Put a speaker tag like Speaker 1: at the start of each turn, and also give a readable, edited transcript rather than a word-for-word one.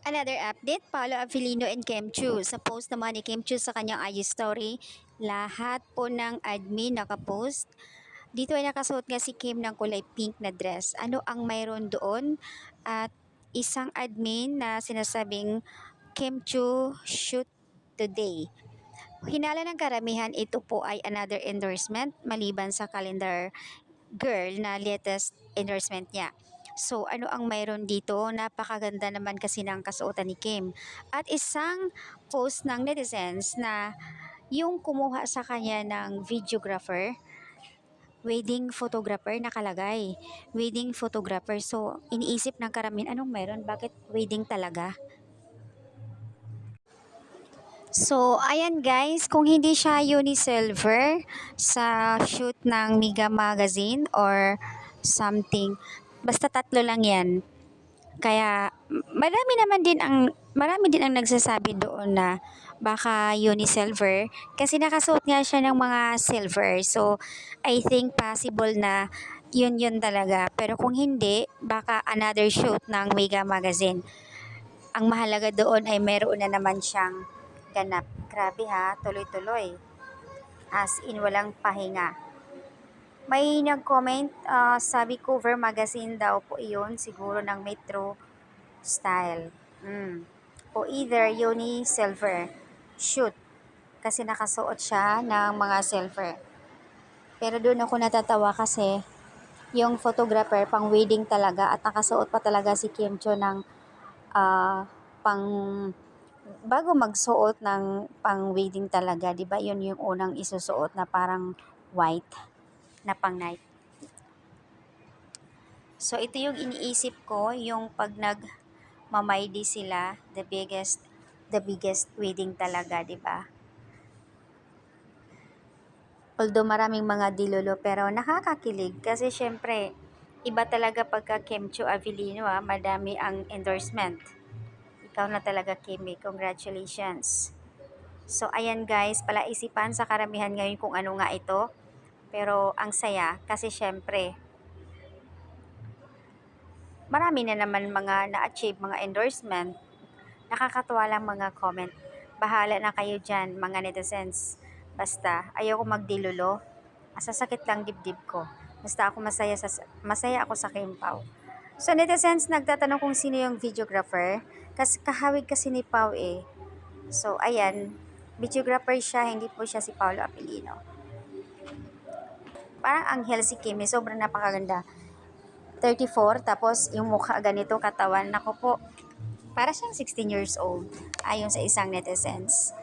Speaker 1: Another update, Paolo Avellino and Kim Chu. Sa post naman ni Kim Chu sa kanyang IG story, lahat po ng admin nakapost. Dito ay nakasuot nga si Kim ng kulay pink na dress. Ano ang mayroon doon? At isang admin na sinasabing Kim Chu shoot today. Hinala ng karamihan, ito po ay another endorsement maliban sa calendar girl na latest endorsement niya. So ano ang mayroon dito? Napakaganda naman kasi ng kasuotan ni Kim. At isang post ng netizens na yung kumuha sa kanya ng videographer, wedding photographer nakalagay. Wedding photographer. So iniisip ng karamihan, anong mayroon? Bakit wedding talaga? So, ayan guys, kung hindi siya unisilver sa shoot ng Mega Magazine or something, basta tatlo lang yan. Kaya marami din ang nagsasabi doon na baka unisilver kasi nakasuot nga siya ng mga silver. So, I think possible na yun talaga. Pero kung hindi, baka another shoot ng Mega Magazine. Ang mahalaga doon ay meron na naman siyang ganap. Grabe ha, tuloy-tuloy. As in walang pahinga. May nag-comment, sabi cover magazine daw po iyon, siguro ng Metro Style. O either Uni Silver. Shoot. Kasi nakasuot siya ng mga silver. Pero doon ako natatawa kasi yung photographer pang wedding talaga at nakasuot pa talaga si Kim Cho ng pang bago magsuot ng pang wedding talaga, 'di ba? 'Yun yung unang isusuot na parang white na pang night. So ito yung iniisip ko, yung pag nagmamaydi sila, the biggest wedding talaga, 'di ba? Although maraming mga dilolo pero nakakakilig kasi syempre iba talaga pagka Kimcho Avellino, madami ang endorsement. Ikaw na talaga, Kimi. Congratulations. So, ayan guys, palaisipan sa karamihan ngayon kung ano nga ito. Pero ang saya kasi syempre, marami na naman mga na-achieve mga endorsement. Nakakatuwa lang mga comment. Bahala na kayo dyan, mga netizens. Basta, ayoko magdilulo. Masasakit lang dibdib ko. Basta ako masaya ako sa Kimpaw. So netizens, nagtatanong kung sino yung videographer. Kasi kahawig kasi ni Pau eh. So ayan, videographer siya, hindi po siya si Paolo Apelino. Parang anghel si Kimi, sobrang napakaganda. 34, tapos yung mukha ganito, katawan, nako po. Para siyang 16 years old, ayon sa isang netizens.